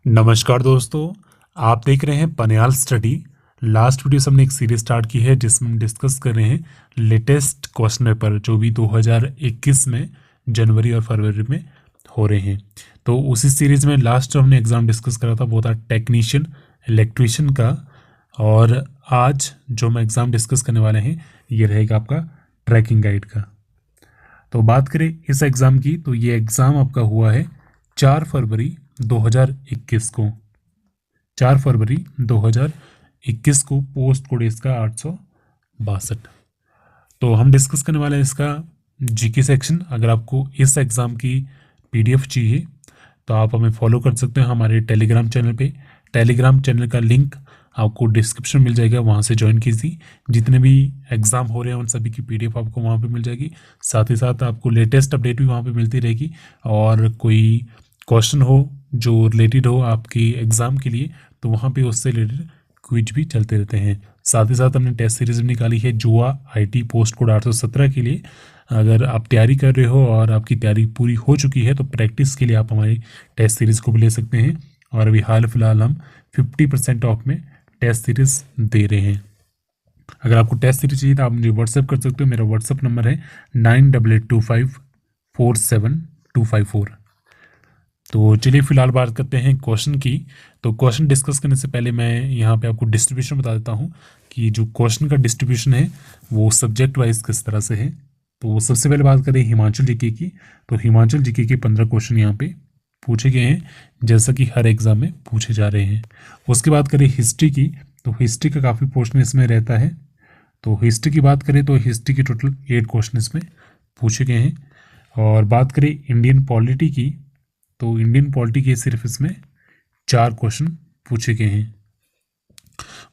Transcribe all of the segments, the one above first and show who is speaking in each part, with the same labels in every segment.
Speaker 1: नमस्कार दोस्तों, आप देख रहे हैं पनियाल स्टडी। लास्ट वीडियो से हमने एक सीरीज स्टार्ट की है जिसमें हम डिस्कस कर रहे हैं लेटेस्ट क्वेश्चन पेपर जो भी 2021 में जनवरी और फरवरी में हो रहे हैं। तो उसी सीरीज में लास्ट जो हमने एग्ज़ाम डिस्कस करा था वो था टेक्नीशियन इलेक्ट्रीशियन का, और आज जो हम एग्ज़ाम डिस्कस करने वाले हैं ये रहेगा आपका ट्रैकिंग गाइड का। तो बात करें इस एग्ज़ाम की, तो ये एग्ज़ाम आपका हुआ है 4 फरवरी 2021 को। 4 फरवरी 2021 को पोस्ट कोड इसका 862। तो हम डिस्कस करने वाले हैं इसका जीके सेक्शन। अगर आपको इस एग्ज़ाम की पीडीएफ चाहिए तो आप हमें फॉलो कर सकते हैं हमारे टेलीग्राम चैनल पे। टेलीग्राम चैनल का लिंक आपको डिस्क्रिप्शन मिल जाएगा, वहाँ से ज्वाइन कीजिए। जितने भी एग्ज़ाम हो रहे हैं उन सभी की पीडीएफ आपको वहाँ पे मिल जाएगी। साथ ही साथ आपको लेटेस्ट अपडेट भी वहाँ पे मिलती रहेगी, और कोई क्वेश्चन हो जो रिलेटेड हो आपकी एग्ज़ाम के लिए तो वहाँ पे उससे रिलेटेड क्विज भी चलते रहते हैं। साथ ही साथ हमने टेस्ट सीरीज निकाली है जुआ आईटी पोस्ट कोड 817 के लिए। अगर आप तैयारी कर रहे हो और आपकी तैयारी पूरी हो चुकी है तो प्रैक्टिस के लिए आप हमारी टेस्ट सीरीज़ को भी ले सकते हैं। और अभी हाल फिलहाल हम 50% ऑफ में टेस्ट सीरीज़ दे रहे हैं। अगर आपको टेस्ट सीरीज चाहिए तो आप मुझे व्हाट्सएप कर सकते हो। मेरा व्हाट्सएप नंबर है 9882547254। तो चलिए फिलहाल बात करते हैं क्वेश्चन की। तो क्वेश्चन डिस्कस करने से पहले मैं यहाँ पे आपको डिस्ट्रीब्यूशन बता देता हूँ कि जो क्वेश्चन का डिस्ट्रीब्यूशन है वो सब्जेक्ट वाइज किस तरह से है। तो सबसे पहले बात करें हिमाचल जीके की, तो हिमाचल जीके के 15 क्वेश्चन यहाँ पे पूछे गए हैं जैसा कि हर एग्जाम में पूछे जा रहे हैं। उसके बाद करें हिस्ट्री की, तो हिस्ट्री का काफ़ी पोर्शन इसमें रहता है। तो हिस्ट्री की बात करें तो हिस्ट्री के टोटल 8 क्वेश्चन इसमें पूछे गए हैं। और बात करें इंडियन पॉलिटी की, तो इंडियन पॉलिटी के सिर्फ इसमें 4 क्वेश्चन पूछे गए हैं।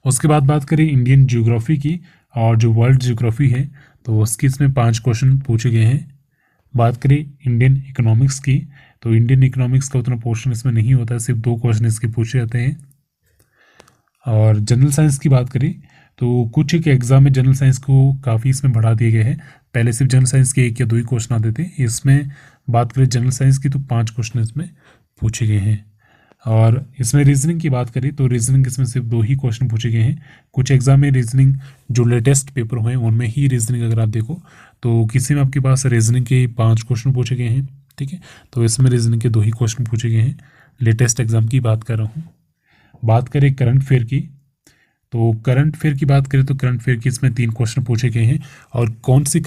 Speaker 1: उसके बाद बात करें इंडियन ज्योग्राफी की, और जो वर्ल्ड ज्योग्राफी है तो उसकी इसमें 5 क्वेश्चन पूछे गए हैं। बात करें इंडियन इकोनॉमिक्स की, तो इंडियन इकोनॉमिक्स का उतना पोर्शन इसमें नहीं होता है, सिर्फ 2 क्वेश्चन इसके पूछे जाते हैं। और जनरल साइंस की बात करें तो कुछ एक एग्जाम में जनरल साइंस को काफ़ी इसमें बढ़ा दिए गए हैं। पहले सिर्फ जनरल साइंस के 1 या 2 ही क्वेश्चन आते थे, इसमें बात करें जनरल साइंस की तो 5 क्वेश्चन इसमें पूछे गए हैं। और इसमें रीजनिंग की बात करें तो रीजनिंग इसमें सिर्फ 2 ही क्वेश्चन पूछे गए हैं। कुछ एग्जाम में रीजनिंग जो लेटेस्ट पेपर हुए हैं उनमें ही रीजनिंग अगर आप देखो तो किसी में आपके पास रीजनिंग के 5 क्वेश्चन पूछे गए हैं, ठीक है। तो इसमें रीजनिंग के 2 ही क्वेश्चन पूछे गए हैं। लेटेस्ट एग्जाम की बात कर रहा हूँ। बात करें करंट अफेयर की, तो करंट अफेयर की बात करें तो करंट अफेयर की इसमें 3 क्वेश्चन पूछे गए हैं। और कौन सी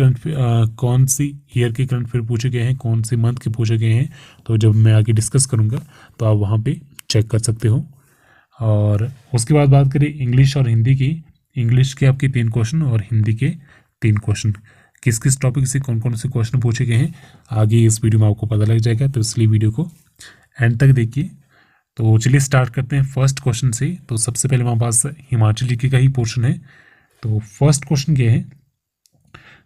Speaker 1: ईयर के करंट अफेयर पूछे गए हैं, कौन सी मंथ के पूछे गए हैं, तो जब मैं आगे डिस्कस करूंगा तो आप वहां पे चेक कर सकते हो। और उसके बाद बात करें इंग्लिश और हिंदी की, इंग्लिश के आपके 3 क्वेश्चन और हिंदी के 3 क्वेश्चन। किस किस टॉपिक से कौन कौन से क्वेश्चन पूछे गए हैं आगे इस वीडियो में आपको पता लग जाएगा, तो इसलिए वीडियो को एंड तक देखिए। तो चलिए स्टार्ट करते हैं फर्स्ट क्वेश्चन से। तो सबसे पहले हमारे पास हिमाचल जीके का ही पोर्शन है। तो फर्स्ट क्वेश्चन क्या है,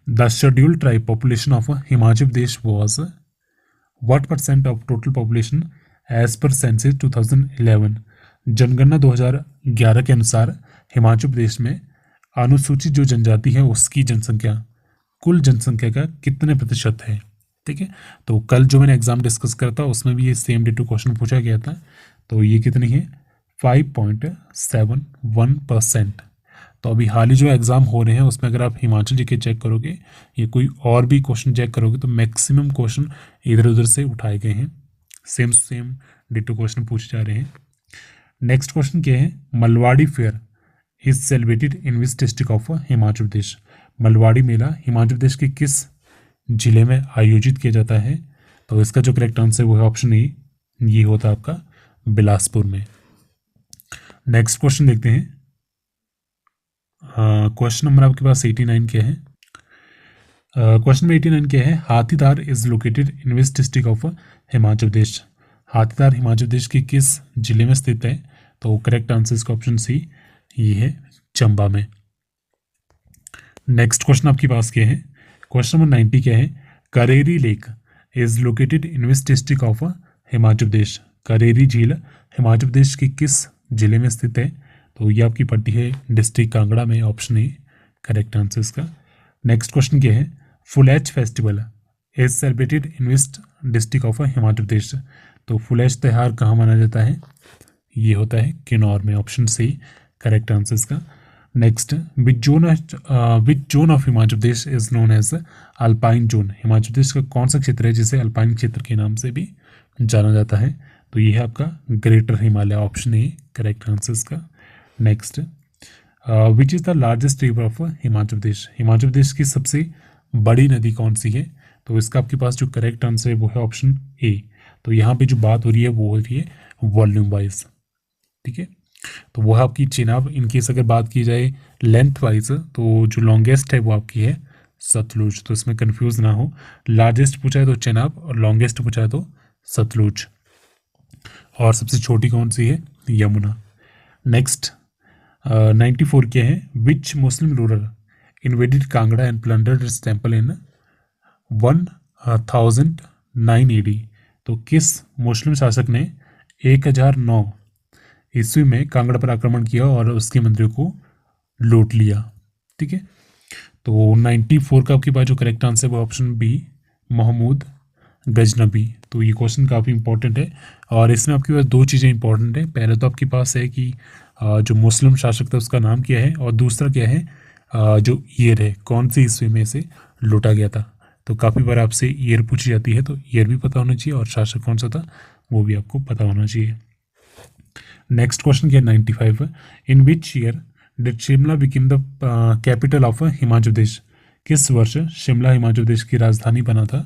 Speaker 1: the schedule tribe population of Himachal Pradesh was what percent of total population as per census 2011। जनगणना 2011 के अनुसार हिमाचल प्रदेश में अनुसूचित जो जनजाति है उसकी जनसंख्या कुल जनसंख्या का कितने प्रतिशत है, ठीक है। तो कल जो मैंने एग्जाम डिस्कस करा था उसमें भी ये सेम डेटू क्वेश्चन पूछा गया था। तो ये कितनी है, 5.71%। तो अभी हाल ही जो एग्ज़ाम हो रहे हैं उसमें अगर आप हिमाचल जीके चेक करोगे ये कोई और भी क्वेश्चन चेक करोगे तो मैक्सिमम क्वेश्चन इधर उधर से उठाए गए हैं, सेम डेटू क्वेश्चन पूछे जा रहे हैं। नेक्स्ट क्वेश्चन क्या है, Malwadi fair is celebrated in which district of Himachal Pradesh. Malwadi मेला हिमाचल प्रदेश के किस जिले में आयोजित किया जाता है। तो इसका जो करेक्ट आंसर वो है ऑप्शन ए, ये होता है आपका बिलासपुर में। नेक्स्ट क्वेश्चन देखते हैं। क्वेश्चन नंबर आपके पास 89 क्या है। क्वेश्चन नंबर 89 क्या है, Hathidar is located in which district of Himachal Pradesh. Hathidar Himachal Pradesh के किस जिले में स्थित है। तो करेक्ट आंसर इसका ऑप्शन सी, ये है चंबा में। नेक्स्ट क्वेश्चन आपके पास क्या है, क्वेश्चन नंबर 90 क्या है, Kareri lake is located in which district of Himachal Pradesh. Kareri झील हिमाचल प्रदेश के किस जिले में स्थित है। तो ये आपकी पड़ती है डिस्ट्रिक्ट कांगड़ा में, ऑप्शन ए करेक्ट आंसर इसका। नेक्स्ट क्वेश्चन क्या है, Phulaich festival is celebrated in which district of Himachal Pradesh. तो फुलेज त्यौहार कहाँ मनाया जाता है, ये होता है किन्नौर में, ऑप्शन सी करेक्ट आंसर इसका। Next, which zone of Himachal Pradesh is known as alpine zone. Himachal Pradesh का कौन सा क्षेत्र है जिसे अल्पाइन क्षेत्र के नाम से भी जाना जाता है? तो ये है आपका greater Himalaya, option A correct answer इसका। Next, which is the largest river of Himachal Pradesh. Himachal Pradesh की सबसे बड़ी नदी कौन सी है? तो इसका आपके पास जो करेक्ट आंसर है वो है ऑप्शन ए। तो यहाँ पे जो बात हो रही है वो हो रही है वॉल्यूम वाइज, ठीक है। तो वो है आपकी चेनाब। इनकेस अगर बात की जाए लेंथ वाइज तो जो लॉन्गेस्ट है वो आपकी है सतलुज, तो इसमें कंफ्यूज ना हो। लार्जेस्ट पूछा है तो चेनाब और लॉन्गेस्ट पूछा है तो सतलुज। और सबसे छोटी कौन सी है? यमुना। नेक्स्ट 94 क्या है? Which Muslim ruler invaded Kangra and plundered its temple in 1009 AD। तो किस मुस्लिम शासक ने 1009 ईस्वी में कांगड़ा पर आक्रमण किया और उसके मंदिरों को लूट लिया? ठीक है, तो 94 का आपके पास जो करेक्ट आंसर है वो ऑप्शन बी महमूद गजनबी। तो ये क्वेश्चन काफ़ी इंपॉर्टेंट है और इसमें आपके पास दो चीज़ें इंपॉर्टेंट है। पहले तो आपके पास है कि जो मुस्लिम शासक था उसका नाम क्या है, और दूसरा क्या है जो ईयर है, कौन सी ईस्वी में से लूटा गया था। तो काफ़ी बार आपसे ईयर पूछी जाती है, तो ईयर भी पता होना चाहिए और शासक कौन सा था वो भी आपको पता होना चाहिए। नेक्स्ट क्वेश्चन क्या है 95, in which year did Shimla become the capital of Himachal Pradesh. किस वर्ष शिमला हिमाचल प्रदेश की राजधानी बना था?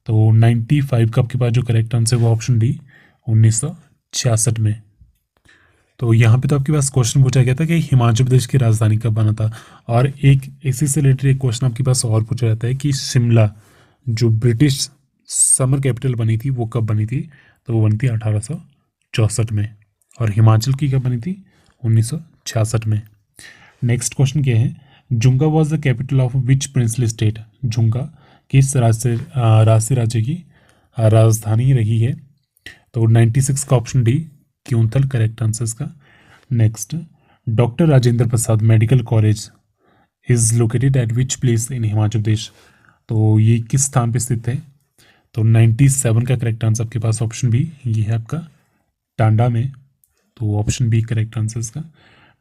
Speaker 1: तो 95 का आपके पास जो करेक्ट आंसर है वो ऑप्शन डी 1966 में। तो यहाँ पे तो आपके पास क्वेश्चन पूछा गया था कि हिमाचल प्रदेश की राजधानी कब बना था, और एक इसी से रिलेटेड एक क्वेश्चन आपके पास और पूछा जाता है कि शिमला जो ब्रिटिश समर कैपिटल बनी थी वो कब बनी थी? तो वो बनी थी 1864 में, और हिमाचल की कब बनी थी? 1966 में। नेक्स्ट क्वेश्चन क्या है? Junga was the capital of which princely state. Junga किस राष्ट्रीय राज्य की राजधानी रही है? तो 96 का option D Keonthal correct answer इसका। Next, doctor Rajendra Prasad medical college is located at which place in Himachal Pradesh. तो ये किस स्थान पे स्थित है? तो 97 का करेक्ट आंसर आपके पास ऑप्शन बी, ये है आपका टांडा में, तो ऑप्शन बी करेक्ट आंसर इसका।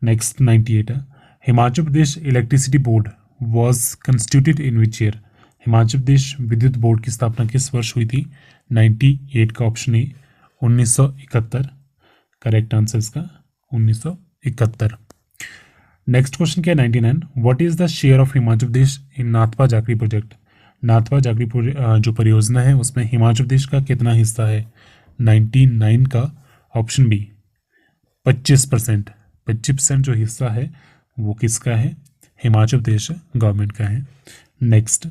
Speaker 1: नेक्स्ट 98 है, Himachal Pradesh electricity board was constituted in which year. Himachal Pradesh विद्युत बोर्ड की स्थापना किस वर्ष हुई थी? 98 का ऑप्शन ए 1971 करेक्ट आंसर इसका 1971। नेक्स्ट क्वेश्चन क्या है 99, what is the share of Himachal Pradesh in Nathpa Jhakri project. Nathpa Jhakri जो परियोजना है उसमें हिमाचल प्रदेश का कितना हिस्सा है? 99 का ऑप्शन बी 25%। 25% जो हिस्सा है वो किसका है? हिमाचल प्रदेश गवर्नमेंट का है। नेक्स्ट,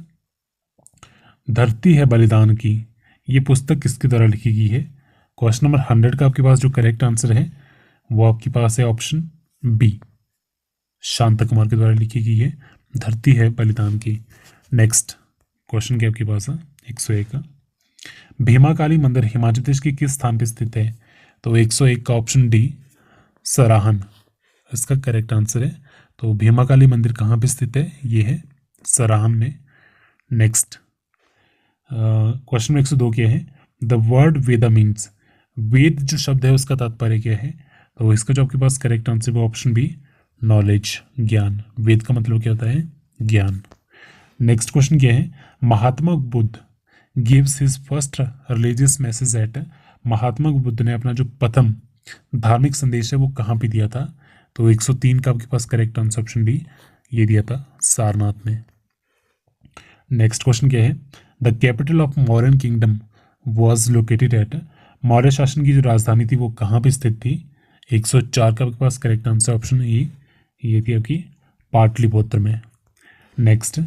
Speaker 1: धरती है बलिदान की, ये पुस्तक किसके द्वारा लिखी गई है? क्वेश्चन नंबर 100 का आपके पास जो करेक्ट आंसर है वो आपके पास है ऑप्शन बी शांता कुमार के द्वारा लिखी गई है, धरती है बलिदान की। नेक्स्ट क्वेश्चन क्या आपके पास है 101 का, भीमाकाली मंदिर हिमाचल प्रदेश के किस स्थान पर स्थित है? तो 101 का ऑप्शन डी सराहन इसका करेक्ट आंसर है। तो भीमाकाली मंदिर कहाँ पे स्थित है? ये है सराहन में। नेक्स्ट क्वेश्चन में 102 क्या है? द वर्ड वेदा मीन्स, वेद जो शब्द है उसका तात्पर्य क्या है? तो इसका जो आपके पास करेक्ट आंसर है ऑप्शन बी नॉलेज, ज्ञान। वेद का मतलब क्या होता है? ज्ञान। नेक्स्ट क्वेश्चन क्या है? Mahatma Buddha gives his first religious message at. Mahatma Buddha ने अपना जो प्रथम धार्मिक संदेश है वो कहाँ पे दिया था? तो 103 का आपके पास करेक्ट आंसर ऑप्शन डी ये दिया था सारनाथ में। नेक्स्ट क्वेश्चन क्या है? The capital of Mauryan kingdom was located at. Maurya शासन की जो राजधानी थी वो कहाँ पे स्थित थी? 104 का आपके पास करेक्ट आंसर ऑप्शन ए ये थी आपकी पाटलिपुत्र में। Next,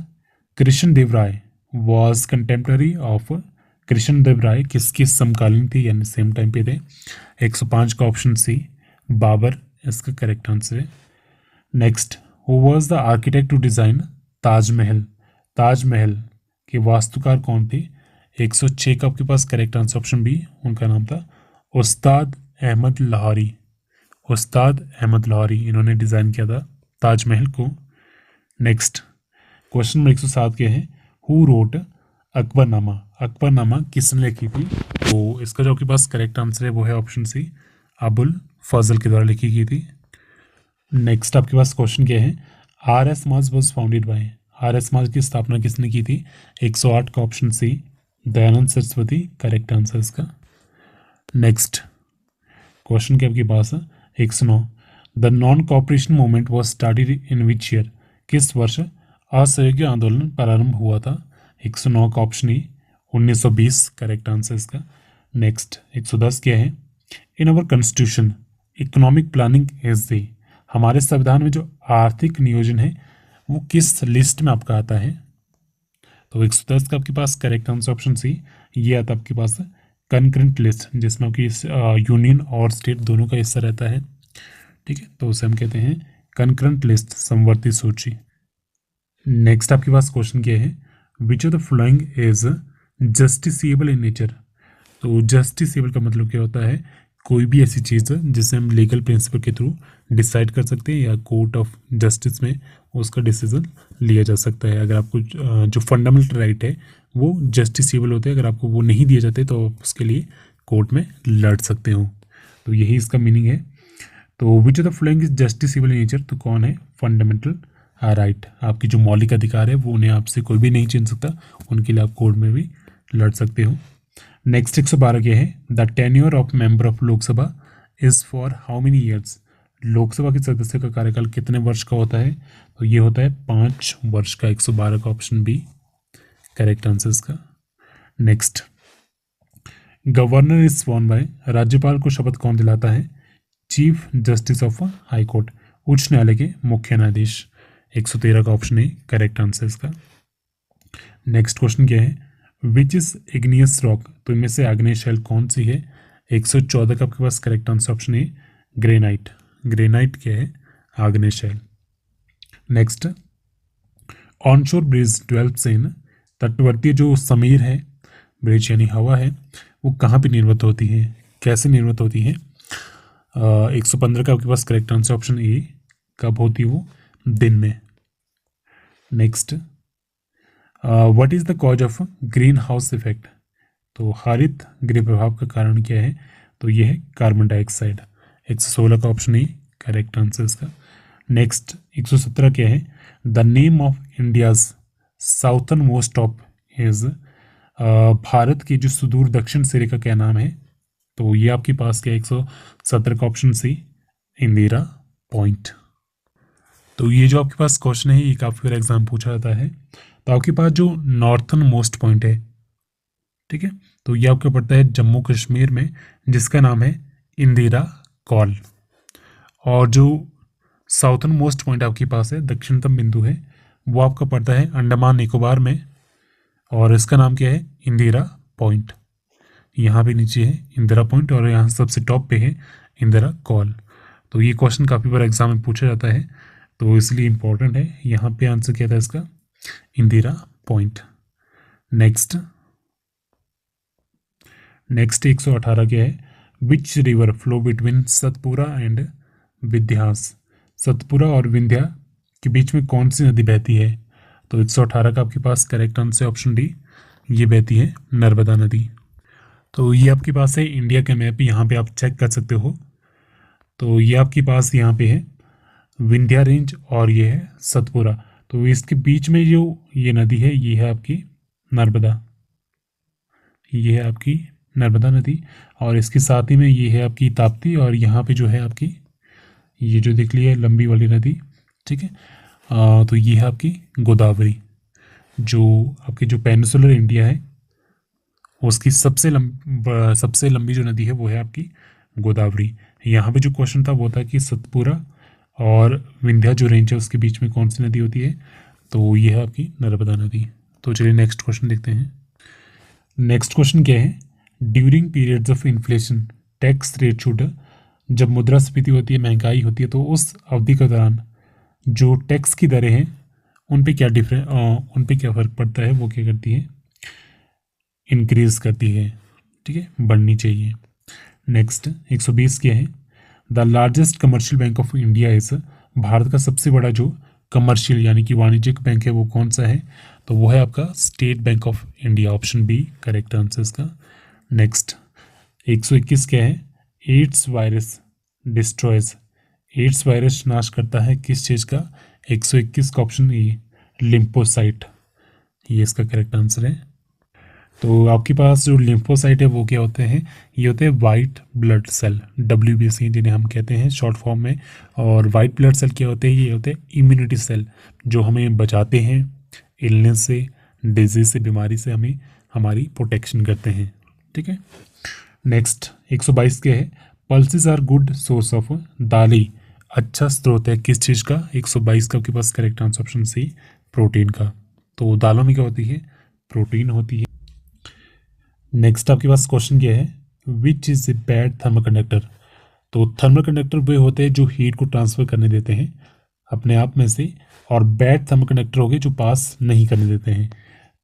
Speaker 1: Krishna Deva Raya was contemporary of. Krishna Deva Raya किसके समकालीन थे यानी सेम टाइम पे थे? 105 का ऑप्शन सी बाबर इसका करेक्ट आंसर है। Next, who was the architect to design Taj Mahal. Taj Mahal के वास्तुकार कौन थे? 106 का आपके पास करेक्ट आंसर ऑप्शन बी उनका नाम था उस्ताद अहमद लाहौरी। उस्ताद अहमद लाहौरी इन्होंने डिज़ाइन किया था ताजमहल को। नेक्स्ट क्वेश्चन नंबर 107 के हैं, हु रोट अकबरनामा। अकबरनामा किसने लिखी थी? तो इसका जो आपके पास करेक्ट आंसर है वो है ऑप्शन सी अबुल फजल के द्वारा लिखी गई थी। नेक्स्ट आपके पास क्वेश्चन क्या है, आर एस मास वॉज फाउंडेड बाय, आर एस मास की स्थापना किसने की थी? 108 का option C Dayanand Saraswati correct answer इसका। नेक्स्ट क्वेश्चन क्या आपके पास है 109, the non cooperation movement was started in which year, किस वर्ष असहयोग आंदोलन प्रारंभ हुआ था? 109 का ऑप्शन ई 1920 करेक्ट आंसर इसका। नेक्स्ट 110 क्या है, in our constitution economic planning is the, हमारे संविधान में जो आर्थिक नियोजन है वो किस लिस्ट में आपका आता है? तो 110 का आपके पास करेक्ट आंसर ऑप्शन सी, ये आता है आपके पास कंकरेंट लिस्ट, जिसमें आपकी यूनियन और स्टेट दोनों का हिस्सा रहता है। ठीक है, तो उसे हम कहते हैं कंकरेंट लिस्ट, समवर्ती सूची। नेक्स्ट आपके पास क्वेश्चन क्या है, which of the following is justiciable in nature. तो जस्टिसिएबल का मतलब क्या होता है, कोई भी ऐसी चीज़ जिसे हम लीगल प्रिंसिपल के थ्रू डिसाइड कर सकते हैं या कोर्ट ऑफ जस्टिस में उसका डिसीजन लिया जा सकता है। अगर आपको जो फंडामेंटल राइट है वो जस्टिसिएबल होते हैं, अगर आपको वो नहीं दिए जाते तो आप उसके लिए कोर्ट में लड़ सकते हो। तो यही इसका मीनिंग है। तो which of the following is justiciable in nature, तो कौन है? फंडामेंटल राइट, आपकी जो मौलिक अधिकार है वो उन्हें आपसे कोई भी नहीं छीन सकता, उनके लिए आप कोर्ट में भी लड़ सकते हो। नेक्स्ट 112 क्या है, the tenure of member of Lok Sabha is for how many years, Lok Sabha के सदस्य का कार्यकाल कितने वर्ष का होता है? तो ये होता है 5 वर्ष का। 112 का ऑप्शन बी करेक्ट आंसर इसका। Next, governor is sworn by, राज्यपाल को शपथ कौन दिलाता है? Chief justice of high court, उच्च न्यायालय के मुख्य न्यायाधीश। 113 का ऑप्शन है करेक्ट आंसर इसका। नेक्स्ट क्वेश्चन क्या है, विच इज इग्नियस रॉक, तो इनमें से आग्नेय शैल कौन सी है? 114 का आपके पास करेक्ट आंसर ऑप्शन है ग्रेनाइट, ग्रेनाइट क्या है? आग्नेय शैल। Next, onshore breeze develops in, तटवर्तीय जो समीर है ब्रिज यानी हवा है वो कहाँ पे निर्मित होती है, कैसे निर्मित होती है? 115 का आपके पास करेक्ट आंसर ऑप्शन ए, कब होती है वो? दिन में। Next, what is the cause of green house effect, तो हरित गृह प्रभाव का कारण क्या है? तो ये है कार्बन डाइऑक्साइड। 116 का ऑप्शन ए करेक्ट आंसर इसका। नेक्स्ट 117 क्या है, the name of India's southern most top is, Bharat की जो सुदूर दक्षिण सिरे का क्या नाम है? तो ये आपके पास क्या 117 का ऑप्शन सी इंदिरा पॉइंट। तो ये जो आपके पास क्वेश्चन है ये काफ़ी बार एग्जाम पूछा जाता है। तो आपके पास जो नॉर्थर्न मोस्ट पॉइंट है, ठीक है, तो ये आपको पड़ता है जम्मू कश्मीर में, जिसका नाम है इंदिरा कॉल। और जो साउथर्न मोस्ट पॉइंट आपके पास है, दक्षिणतम बिंदु है, वो आपका पड़ता है अंडमान निकोबार में, और इसका नाम क्या है? इंदिरा पॉइंट। यहाँ पे नीचे है इंदिरा पॉइंट और यहाँ सबसे टॉप पे है इंदिरा कॉल। तो ये क्वेश्चन काफ़ी बार एग्जाम में पूछा जाता है, तो इसलिए इम्पोर्टेंट है। यहाँ पे आंसर क्या था इसका? इंदिरा पॉइंट। नेक्स्ट 118 क्या है, which river flow between Satpura and Vindhyas, Satpura और विंध्या के बीच में कौन सी नदी बहती है? तो 118 का आपके पास करेक्ट आंसर ऑप्शन डी, ये बहती है नर्मदा नदी। तो ये आपके पास है इंडिया का मैप, यहाँ पे आप चेक कर सकते हो। तो ये आपके पास यहाँ पे है विंध्या रेंज और ये है सतपुरा, तो इसके बीच में जो ये नदी है ये है आपकी नर्मदा, ये है आपकी नर्मदा नदी, और इसके साथ ही में ये है आपकी ताप्ती, और यहाँ पे जो है आपकी ये जो देख लिया लंबी वाली नदी, ठीक है, तो ये है आपकी गोदावरी। जो आपकी जो पेनिसुलर इंडिया है उसकी सबसे लंबी जो नदी है वो है आपकी गोदावरी। यहाँ पे जो क्वेश्चन था वो था कि सतपुरा और विंध्या जो रेंज है उसके बीच में कौन सी नदी होती है? तो ये है आपकी नर्मदा नदी। तो चलिए नेक्स्ट क्वेश्चन देखते हैं। नेक्स्ट क्वेश्चन क्या है, during periods of inflation tax rate should, जब मुद्रास्फीति होती है, महंगाई होती है, तो उस अवधि के दौरान जो टैक्स की दरें हैं उन पे क्या उन पे क्या फ़र्क पड़ता है? वो क्या करती है? इंक्रीज करती है, ठीक है, बढ़नी चाहिए। नेक्स्ट 120 क्या है, the largest commercial bank of India is, Bharat का सबसे बड़ा जो कमर्शियल यानी कि वाणिज्यिक बैंक है वो कौन सा है? तो वो है आपका State Bank of India, option B correct answer इसका। नेक्स्ट 121 क्या है, AIDS virus destroys, AIDS virus नाश करता है किस चीज़ का? 121 का ऑप्शन ए, लिम्फोसाइट, ये इसका करेक्ट आंसर है। तो आपके पास जो लिम्फोसाइट है वो क्या होते हैं? ये होते हैं वाइट ब्लड सेल, WBC जिन्हें हम कहते हैं शॉर्ट फॉर्म में। और वाइट ब्लड सेल क्या होते हैं? ये होते हैं इम्यूनिटी सेल, जो हमें बचाते हैं इलनेस से, डिजीज से, बीमारी से हमें हमारी प्रोटेक्शन करते हैं। ठीक है। नेक्स्ट 122 क्या है? Pulses are good source of, दालें अच्छा स्रोत है किस चीज़ का? 122 का आपके पास correct answer option C, protein का। तो दालों में क्या होती है? प्रोटीन होती है। नेक्स्ट आपके पास क्वेश्चन क्या है? Which is a bad thermal conductor? तो थर्मल कंडक्टर वे होते हैं जो हीट को ट्रांसफर करने देते हैं अपने आप में से, और बैड थर्मल कंडक्टर हो गए जो पास नहीं करने देते हैं।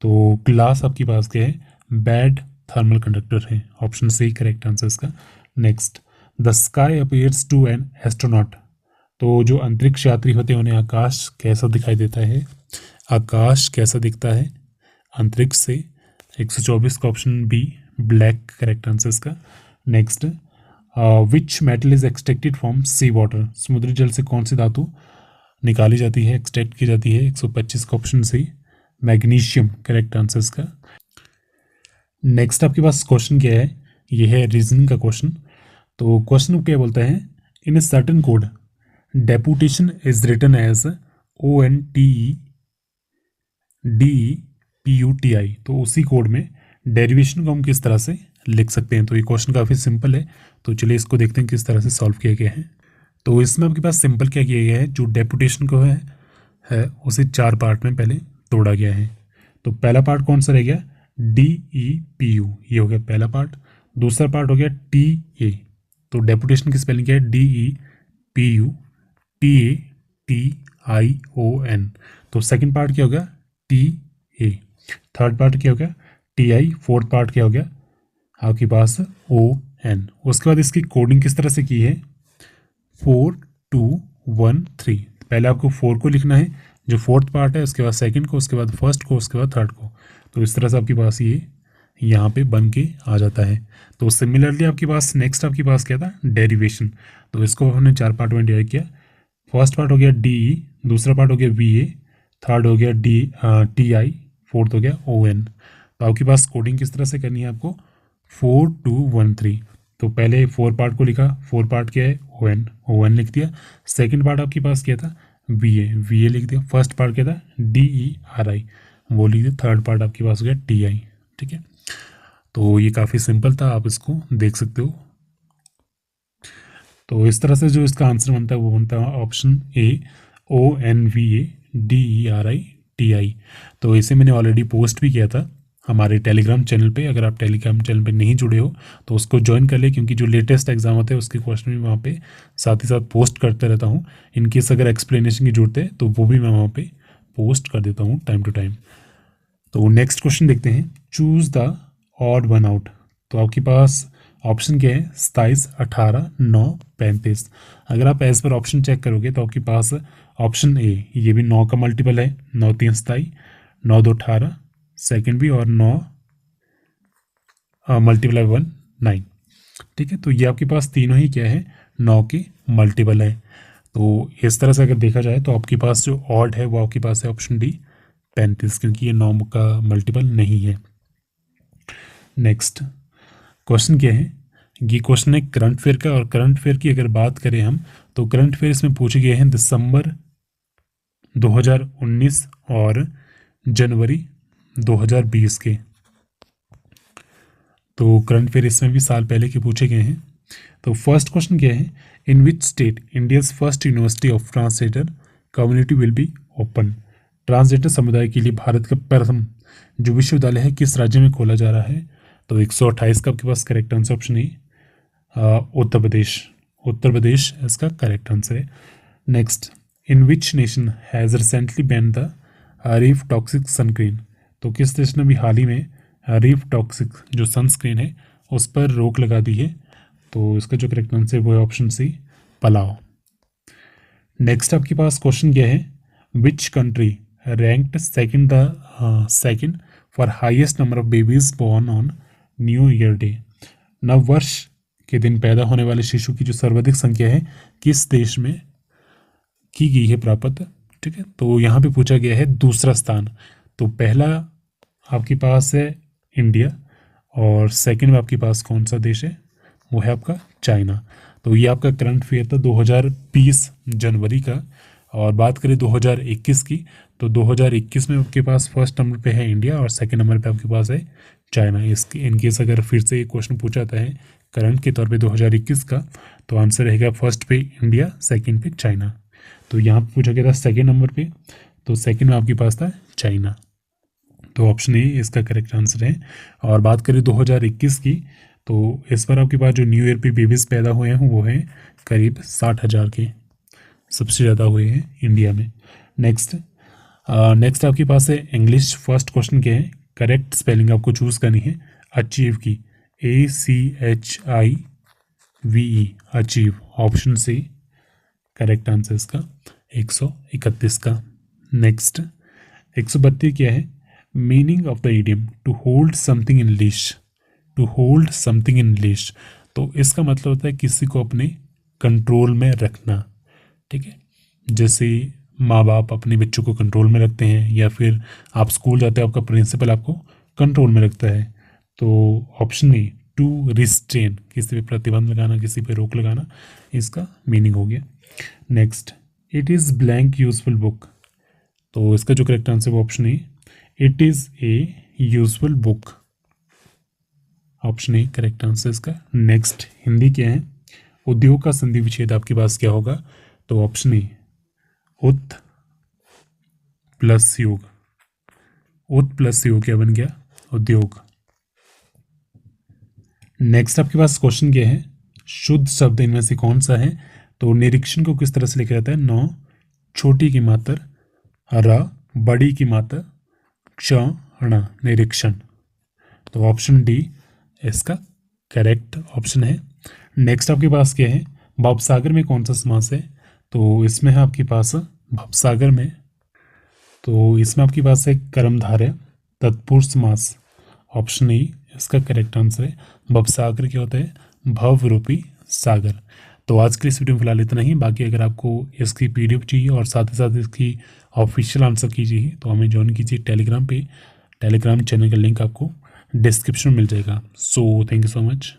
Speaker 1: तो ग्लास आपके पास क्या है? बैड थर्मल कंडक्टर है, ऑप्शन सी करेक्ट आंसर इसका। Next, the sky appears to an astronaut, तो जो अंतरिक्ष यात्री होते हैं उन्हें आकाश कैसा दिखाई देता है? आकाश कैसा दिखता है अंतरिक्ष से? 124 का option B, black correct answer इसका। Next, which metal is extracted from sea water, समुद्री जल से कौन सी धातु निकाली जाती है, एक्सट्रैक्ट की जाती है? 125 का option C, magnesium correct answer इसका। नेक्स्ट आपके पास क्वेश्चन क्या है? ये है रीजनिंग का क्वेश्चन। तो क्वेश्चन क्या बोलता है? In a certain code deputation is written as ONTEDEPUTI, तो उसी कोड में डेरिवेशन को हम किस तरह से लिख सकते हैं? तो ये क्वेश्चन काफ़ी सिंपल है, तो चलिए इसको देखते हैं किस तरह से सॉल्व किया गया है। तो इसमें आपके पास सिंपल क्या किया गया है? जो डेपुटेशन को है उसे 4 पार्ट में पहले तोड़ा गया है। तो पहला पार्ट कौन सा रह गया? DEPU, ये हो गया पहला पार्ट। दूसरा पार्ट हो गया TA, तो डेपुटेशन की स्पेलिंग क्या है? DEPU TATION। तो सेकंड पार्ट क्या हो गया? TA। थर्ड पार्ट क्या हो गया? TI। फोर्थ पार्ट क्या हो गया आपके पास? ON। उसके बाद इसकी कोडिंग किस तरह से की है? 4213, पहले आपको 4 को लिखना है जो फोर्थ पार्ट है, उसके बाद सेकंड को, उसके बाद फर्स्ट को, उसके बाद थर्ड को। तो इस तरह से आपके पास ये यहाँ पे बन के आ जाता है। तो सिमिलरली आपके पास नेक्स्ट आपके पास क्या था? डेरिवेशन। तो इसको हमने 4 पार्ट में डिवाइड किया। फर्स्ट पार्ट हो गया DE, दूसरा पार्ट हो गया VA, थर्ड हो गया TI, फोर्थ हो गया ON। तो आपके पास कोडिंग किस तरह से करनी है आपको? 4213। तो पहले 4 पार्ट को लिखा, 4 पार्ट क्या है? ON लिख दिया। सेकंड पार्ट आपके पास क्या था? VA लिख दिया। फर्स्ट पार्ट क्या था? DERI, वो लिख दिया। थर्ड पार्ट आपके पास हो गया TI। ठीक है, तो ये काफ़ी सिंपल था, आप इसको देख सकते हो। तो इस तरह से जो इसका आंसर बनता है वो बनता है ऑप्शन ए, ONVADERI TI। तो इसे मैंने ऑलरेडी पोस्ट भी किया था हमारे टेलीग्राम चैनल पे। अगर आप टेलीग्राम चैनल पे नहीं जुड़े हो तो उसको ज्वाइन कर ले, क्योंकि जो लेटेस्ट एग्जाम होते हैं उसके क्वेश्चन भी वहाँ पे साथ ही साथ पोस्ट करते रहता हूँ। इनकेस अगर एक्सप्लेनेशन की जरूरत है तो वो भी मैं वहाँ पे पोस्ट कर देता हूँ टाइम टू टाइम। तो नेक्स्ट क्वेश्चन देखते हैं, choose the odd one out. तो आपके पास ऑप्शन क्या है? 27, 18, 9, 35। अगर आप एज पर ऑप्शन चेक करोगे तो आपके पास ऑप्शन ए, ये भी 9 का मल्टीपल है, 9 3 27, 9 2 18, सेकेंड भी, और 9 मल्टीपल 1 9। ठीक है, तो ये आपके पास तीनों ही क्या है? 9 के मल्टीपल है। तो इस तरह से अगर देखा जाए तो आपके पास जो ऑड है वो आपके पास है ऑप्शन डी, 35, क्योंकि ये 9 का मल्टीपल नहीं है। नेक्स्ट क्वेश्चन क्या है? ये क्वेश्चन है करंट फेयर का, और करंट फेयर की अगर बात करें हम तो करंट फेयर इसमें पूछे गए हैं दिसंबर 2019 और जनवरी 2020 के। तो करंट फेयर इसमें भी साल पहले के पूछे गए हैं। तो फर्स्ट क्वेश्चन क्या है? In which state India's first university of translator community will be open? Translator समुदाय के लिए भारत का प्रथम जो विश्वविद्यालय है किस राज्य में खोला जा रहा है? तो 128 का आपके पास करेक्ट आंसर ऑप्शन है उत्तर प्रदेश। उत्तर प्रदेश इसका करेक्ट आंसर है। Next, in which nation has recently ban the reef toxic sunscreen? तो किस देश ने भी हाल ही में रीफ टॉक्सिक जो सनस्क्रीन है उस पर रोक लगा दी है? तो इसका जो करेक्ट आंसर है वो है ऑप्शन सी, पलाव। नेक्स्ट आपके पास क्वेश्चन क्या है? Which country ranked second for highest number of babies born on New Year day? नव वर्ष के दिन पैदा होने वाले शिशु की जो सर्वाधिक संख्या है किस देश में की गई है प्राप्त, ठीक है। तो यहाँ पे पूछा गया है दूसरा स्थान। तो पहला आपके पास है इंडिया और सेकंड में आपके पास कौन सा देश है, वो है आपका चाइना। तो ये आपका करंट अफेयर था 2020 जनवरी का। और बात करें 2021 की, तो 2021 में आपके पास फर्स्ट नंबर पे है इंडिया और सेकंड नंबर पे आपके पास है चाइना। इसके इनकेस अगर फिर से ये क्वेश्चन पूछा जाता है करंट के तौर पे 2021 का, तो आंसर रहेगा फर्स्ट पे इंडिया, सेकंड पे चाइना। तो यहाँ पे पूछा गया था सेकंड नंबर पे, तो सेकंड में आपके पास था चाइना। तो ऑप्शन ए इसका करेक्ट आंसर है। और बात करें 2021 की, तो इस बार आपके पास जो न्यू ईयर पे बेबीज़ पैदा हुए हैं वो हैं करीब 60,000 के, सबसे ज़्यादा हुए हैं इंडिया में। नेक्स्ट आपके पास है इंग्लिश। फर्स्ट क्वेश्चन क्या है, करेक्ट स्पेलिंग आपको चूज़ करनी है अचीव की, ACHIVE, achieve. Option C correct answer इसका 131 का। नेक्स्ट 132 क्या है, meaning of the idiom to hold something in leash, to hold something in leash. तो इसका मतलब होता है किसी को अपने कंट्रोल में रखना, ठीक है। जैसे माँ बाप अपने बच्चों को कंट्रोल में रखते हैं, या फिर आप स्कूल जाते हैं आपका प्रिंसिपल आपको कंट्रोल में रखता है। तो ऑप्शन ए टू रिस्ट्रेन, किसी पे प्रतिबंध लगाना, किसी पे रोक लगाना, इसका मीनिंग हो गया। Next, it is blank useful book. तो इसका जो करेक्ट आंसर वो option A, it is a useful book. Option A correct answer इसका। नेक्स्ट, हिंदी क्या है, उद्योग का संधि विच्छेद आपके पास क्या होगा, तो ऑप्शन ए उत प्लस योग। उत प्लस योग क्या बन गया, उद्योग। नेक्स्ट आपके पास क्वेश्चन क्या है, शुद्ध शब्द इनमें से कौन सा है। तो निरीक्षण को किस तरह से लिखा जाता है, नौ छोटी की मात्र, र बड़ी की मात्र, क्षण निरीक्षण। तो ऑप्शन डी इसका करेक्ट ऑप्शन है। नेक्स्ट आपके पास क्या है, भवसागर में कौन सा समास है। तो इसमें है आपके पास भवसागर में, तो इसमें आपके पास है कर्मधारय तत्पुरुष समास। ऑप्शन ए इसका करेक्ट आंसर है। भवसागर क्या होता है, भव रूपी सागर। तो आज के इस वीडियो में फिलहाल इतना ही। बाकी अगर आपको इसकी PDF चाहिए और साथ ही साथ इसकी ऑफिशियल आंसर की चाहिए तो हमें ज्वाइन कीजिए टेलीग्राम पे। टेलीग्राम चैनल का लिंक आपको डिस्क्रिप्शन में मिल जाएगा। So thank you so much.